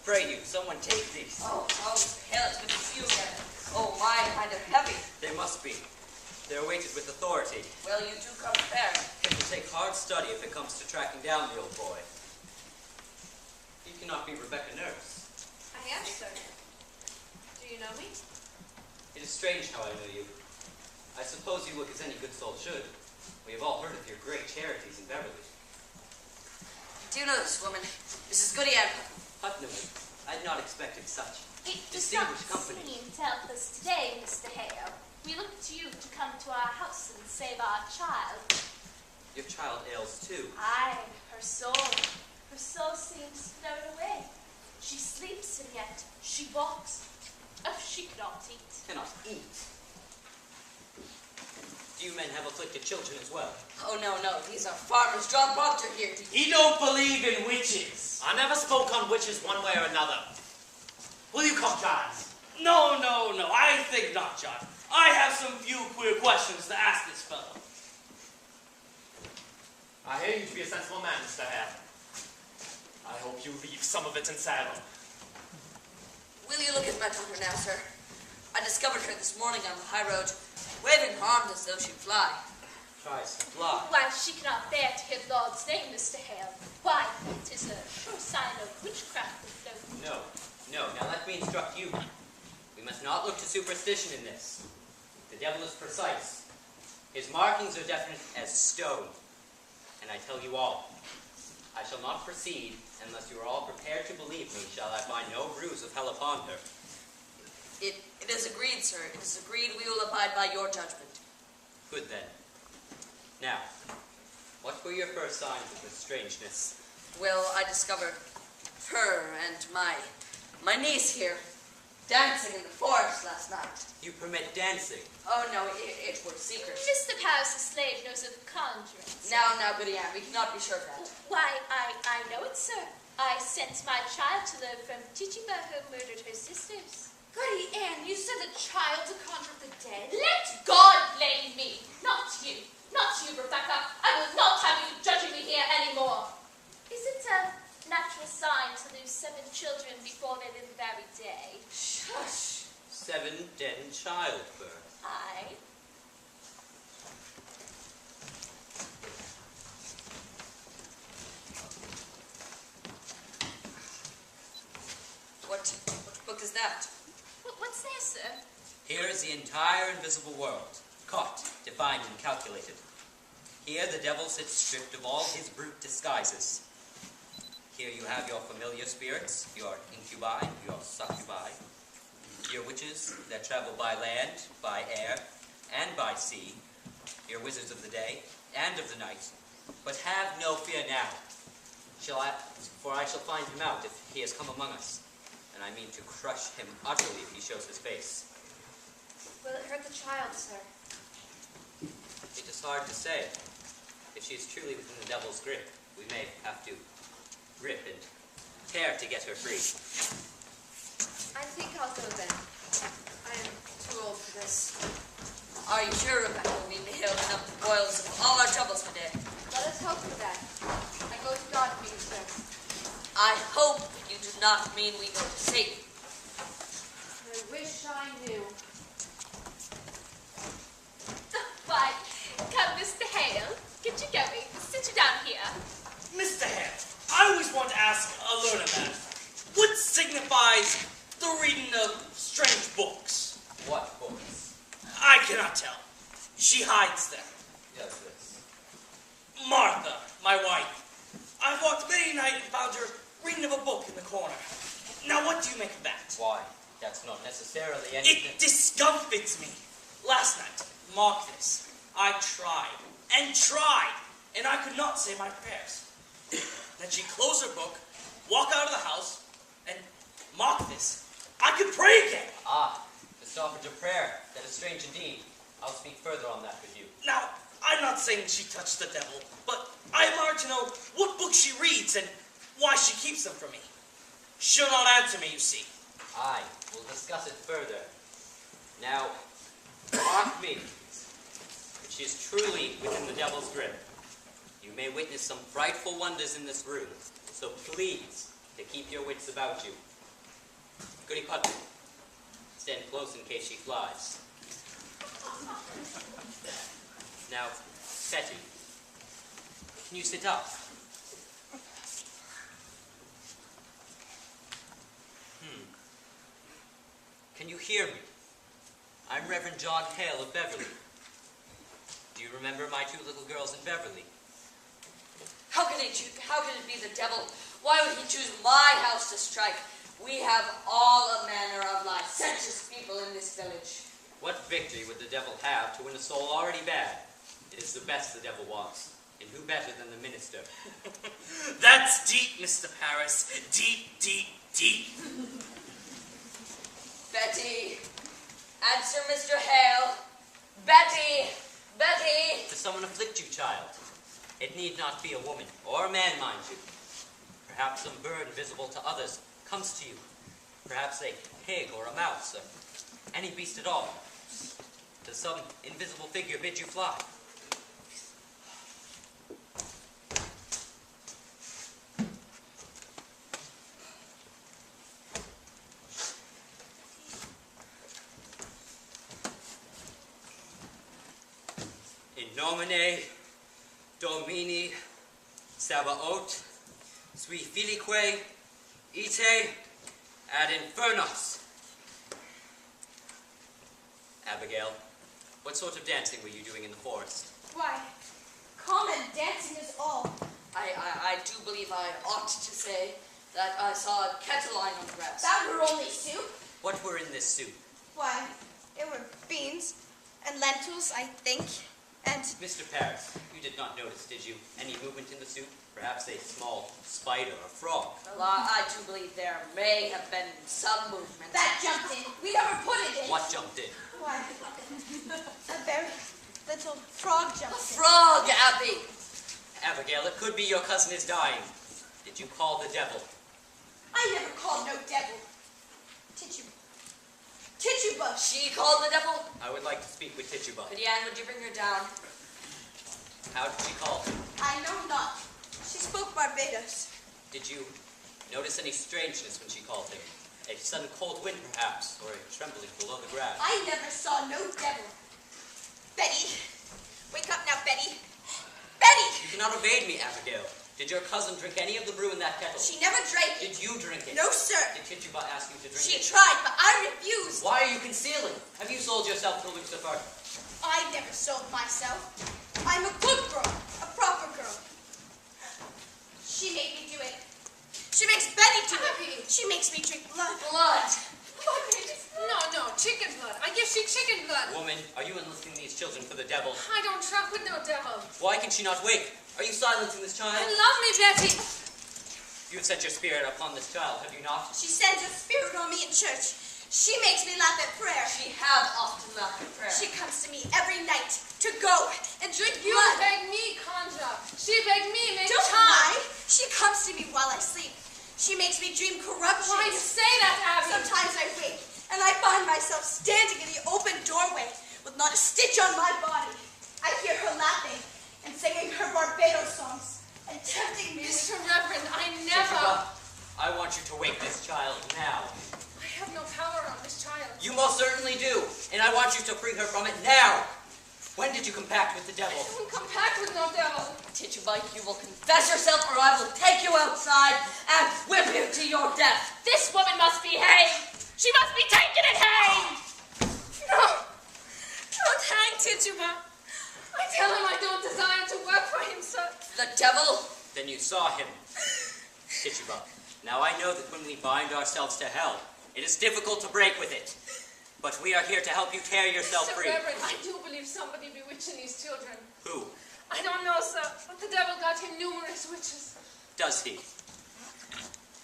Pray you, someone take these. Oh, hell, it's good to see you again. Oh, my, kind of heavy. They must be. They're weighted with authority. Well, you do come prepared. It will take hard study if it comes to tracking down the old boy. You cannot be Rebecca Nurse. I am, sir. Do you know me? It is strange how I know you. I suppose you look as any good soul should. We have all heard of your great charities in Beverly. Do you know this woman? Mrs. Goody Ann. Putnam, I had not expected such. It does not distinguished company. seem to help us today, Mr. Hale. We look to you to come to our house and save our child. Your child ails too. Aye, her soul. Her soul seems flown away. She sleeps and yet she walks. Oh, she cannot eat. Cannot eat. Do you men have afflicted children as well? Oh, no. These are farmers. John Proctor here. He don't believe in witches. I never spoke on witches one way or another. Will you come, John? No. I think not, John. I have some few queer questions to ask this fellow. I hear you to be a sensible man, Mr. Hare. I hope you leave some of it in saddle. Will you look at my daughter now, sir? I discovered her this morning on the high road, waving arms as though she'd fly. Tries to fly. Why, she cannot bear to hear the Lord's name, Mr. Hale. Why, it is a sure sign of witchcraft afloat. No. Now let me instruct you. We must not look to superstition in this. The devil is precise. His markings are definite as stone. And I tell you all, I shall not proceed unless you are all prepared to believe me, shall I find no bruise of hell upon her. It is agreed, sir. It is agreed we will abide by your judgment. Good then. Now, what were your first signs of this strangeness? Well, I discovered her and my niece here dancing in the forest last night. You permit dancing? Oh, no, it was secret. Mr. Powers, the slave, knows of conjuring. Now, Goody Ann, we cannot be sure of that. Why, I know it, sir. I sent my child to learn from Tituba, who murdered her sisters. Goody Ann, you said the child to conjure the dead? Let God blame me, not you. Not you, Rebecca. I will not have you judging me here anymore. Is it a natural sign to lose 7 children before they live the very day? Shush. 7 dead in childbirth. Aye. What book is that? What's there, sir? Here is the entire invisible world, caught, defined, and calculated. Here the devil sits stripped of all his brute disguises. Here you have your familiar spirits, your incubi, your succubi, your witches that travel by land, by air, and by sea, your wizards of the day and of the night. But have no fear now, for I shall find him out if he has come among us, and I mean to crush him utterly if he shows his face. Will it hurt the child, sir? It is hard to say. If she is truly within the devil's grip, we may have to rip and tear to get her free. I think I'll go then. I am too old for this. Are you sure, Rebecca, we may have enough boils of all our troubles today? Let us hope for that. I go to God for you, sir. I hope you do not mean we go to Satan. I wish I knew. Why, come, Mr. Hale. Get you going. Sit you down here. Mr. Hare, I always want to ask a learned man, what signifies the reading of strange books? What books? I cannot tell. She hides them. Yes, this. Martha, my wife. I've walked many a night and found her reading of a book in the corner. Now, what do you make of that? Why, that's not necessarily anything. It discomfits me. Last night, mark this, I tried, and I could not say my prayers. Then she closed her book, walked out of the house, and mark this, I could pray again. Ah, the stoppage of prayer. That is strange indeed. I'll speak further on that with you. Now, I'm not saying she touched the devil, but I admire to know what books she reads and why she keeps them from me. She'll not answer me, you see. Aye, we'll discuss it further. Now, mark me. If she is truly within the devil's grip, you may witness some frightful wonders in this room. So please, to keep your wits about you. Goody Putnam, stand close in case she flies. Now, Betty, can you sit up? Can you hear me? I'm Reverend John Hale of Beverly. Do you remember my two little girls in Beverly? How can it be the devil? Why would he choose my house to strike? We have all a manner of licentious people in this village. What victory would the devil have to win a soul already bad? It is the best the devil wants. And who better than the minister? That's deep, Mr. Paris. Deep, deep, deep. Betty, answer Mr. Hale. Betty, Betty. Does someone afflict you, child? It need not be a woman or a man, mind you. Perhaps some bird invisible to others comes to you. Perhaps a pig or a mouse, or any beast at all. Does some invisible figure bid you fly? In nomine Domini Sabaoth, sui filique ite ad infernos. Abigail, what sort of dancing were you doing in the forest? Why, common dancing is all. I do believe I ought to say that I saw a kettle lying on the grass. That were only soup. What were in this soup? Why, it were beans and lentils, I think, and... Mr. Paris, you did not notice, did you, any movement in the soup? Perhaps a small spider or frog? Well, I do believe there may have been some movement. That jumped in. We never put it in. What jumped in? Why, a very little frog jumped in. Frog, Abby. Abigail, it could be your cousin is dying. Did you call the devil? I never called no devil. Tituba. She called the devil. I would like to speak with Tituba. Anne, would you bring her down? How did she call? I know not. She spoke Barbados. Did you notice any strangeness when she called him? A sudden cold wind, perhaps, or a trembling below the grass? I never saw no devil. Betty. Wake up now, Betty. Betty! You cannot evade me, Abigail. Did your cousin drink any of the brew in that kettle? She never drank it. Did you drink it? No, sir. Did Tituba ask you to drink She it? tried, but I refused. Why are you concealing? Have you sold yourself to Lucifer? I never sold myself. I'm a good girl, a proper girl. She made me do it. She makes Betty do it. She makes me drink blood. Blood. No, chicken blood. I give she chicken blood. Woman, are you enlisting these children for the devil? I don't truck with no devil. Why can she not wake? Are you silencing this child? I love me, Betty. You have sent your spirit upon this child, have you not? She sends her spirit on me in church. She makes me laugh at prayer. She have often laughed at prayer. She comes to me every night to go and drink You blood. beg me, Conja. She beg me, make Don't time. lie. She comes to me while I sleep. She makes me dream corruption. Why you say that, Abby? Sometimes I wake and I find myself standing in the open doorway with not a stitch on my body. I hear her laughing and singing her Barbados songs and tempting me with... Mr. Reverend, I never... Tituba, I want you to wake this child now. I have no power on this child. You most certainly do, and I want you to free her from it now. When did you compact with the devil? I don't compact with no devil. Tituba, you will confess yourself or I will take you outside and whip you to your death. This woman must be hanged. She must be taken and hanged. No. Don't hang Tituba. I tell him I don't desire to work for him, sir. The devil? Then you saw him. Tituba, now I know that when we bind ourselves to hell, it is difficult to break with it. But we are here to help you tear yourself Mr. free. Reverend, I do believe somebody bewitching these children. Who? I don't know, sir, but the devil got him numerous witches. Does he?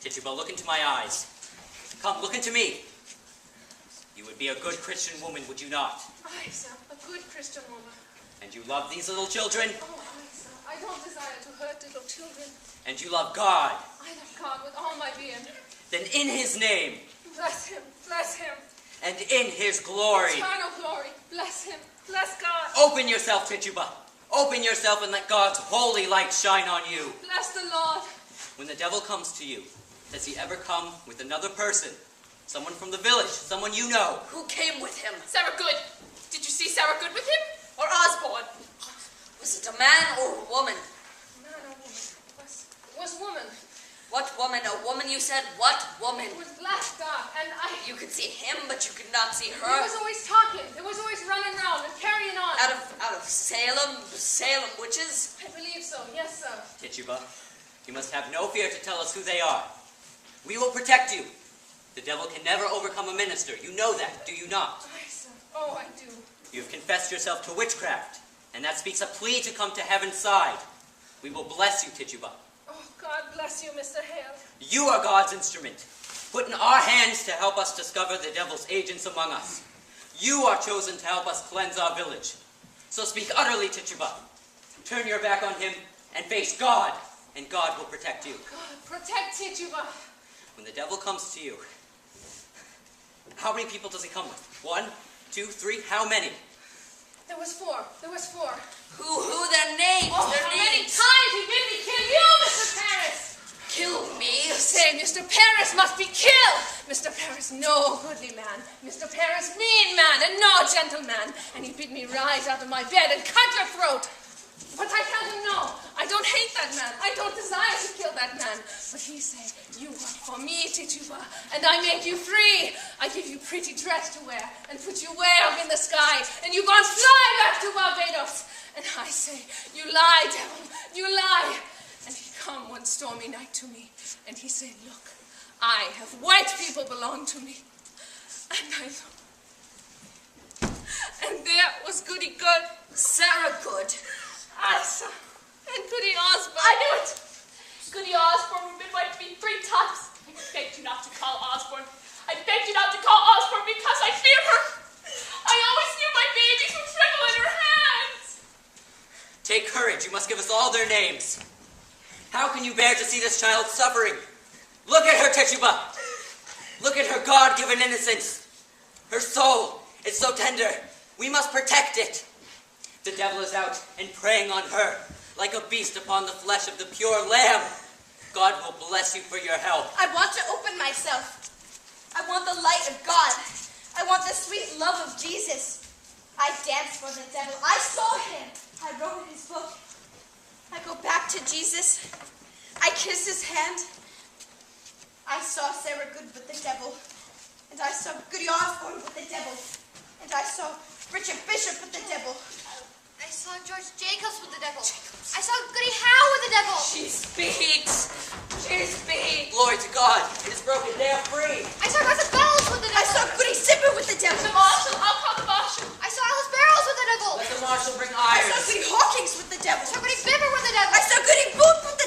Tituba, look into my eyes. Come, look into me. You would be a good Christian woman, would you not? Aye, sir, a good Christian woman. And you love these little children? Oh, aye, sir, I don't desire to hurt little children. And you love God? I love God with all my being. Then in his name, Bless him, bless him. and in his glory, Eternal glory, bless him, bless God. open yourself, Tituba. Open yourself and let God's holy light shine on you. Bless the Lord. When the devil comes to you, does he ever come with another person? Someone from the village. Someone you know. Who came with him? Sarah Good. Did you see Sarah Good with him? Or Osborne? Was it a man or a woman? Man or woman? Was woman. What woman? A woman, you said? What woman? It was black dark, and You could see him, but you could not see He her. was always talking. He was always running around and carrying on. Out of Salem witches? I believe so. Yes, sir. Tituba, you must have no fear to tell us who they are. We will protect you. The devil can never overcome a minister. You know that, do you not? Aye, sir. Oh, I do. You have confessed yourself to witchcraft, and that speaks a plea to come to heaven's side. We will bless you, Tituba. Oh, God bless you, Mr. Hale. You are God's instrument, put in our hands to help us discover the devil's agents among us. You are chosen to help us cleanse our village. So speak utterly, Tituba. Turn your back on him and face God, and God will protect you. God, protect Tituba. When the devil comes to you, how many people does he come with? 1, 2, 3, how many? There was four. Who? Their names? Oh, their how many names? times he made me kill you, Mr. Paris? Kill me? Say, Mr. Paris must be killed. Mr. Paris, no goodly man. Mr. Paris, mean man and no gentleman. And he bid me rise out of my bed and cut your throat. But I tell him no. I don't hate that man. I don't desire to kill that man. But he say, you work for me, Tituba, and I make you free. I give you pretty dress to wear and put you way up in the sky, and you go and fly back to Barbados. And I say, you lie, devil, you lie. And he come one stormy night to me, and he say, look, I have white people belong to me. And I look. And there was Goody Good. Sarah Good. Asa. And Goody Osborne. I knew it! Goody Osborne would midwife me 3 times. I begged you not to call Osborne. I begged you not to call Osborne because I feared her. I always knew my babies would shrivel in her hands. Take courage. You must give us all their names. How can you bear to see this child suffering? Look at her, Tituba. Look at her God-given innocence. Her soul is so tender. We must protect it. The devil is out and preying on her like a beast upon the flesh of the pure lamb. God will bless you for your help. I want to open myself. I want the light of God. I want the sweet love of Jesus. I danced for the devil. I saw him. I wrote in his book. I go back to Jesus. I kiss his hand. I saw Sarah Good with the devil. And I saw Goody Osborne with the devil. And I saw Richard Bishop with the devil. I saw George Jacobs with the devil. I saw Goody Howe with the devil. She speaks. She speaks. Glory to God. It is broken. They are free. I saw Martha Bells with the I devil. saw Goody Zipper with the devil. The marshal, I'll call the marshal. I saw Alice Barrows with the devil. Let the marshal bring I saw irons. Goody Hawkins with the devil. I saw Goody Bibber with the devil. I saw Goody Booth with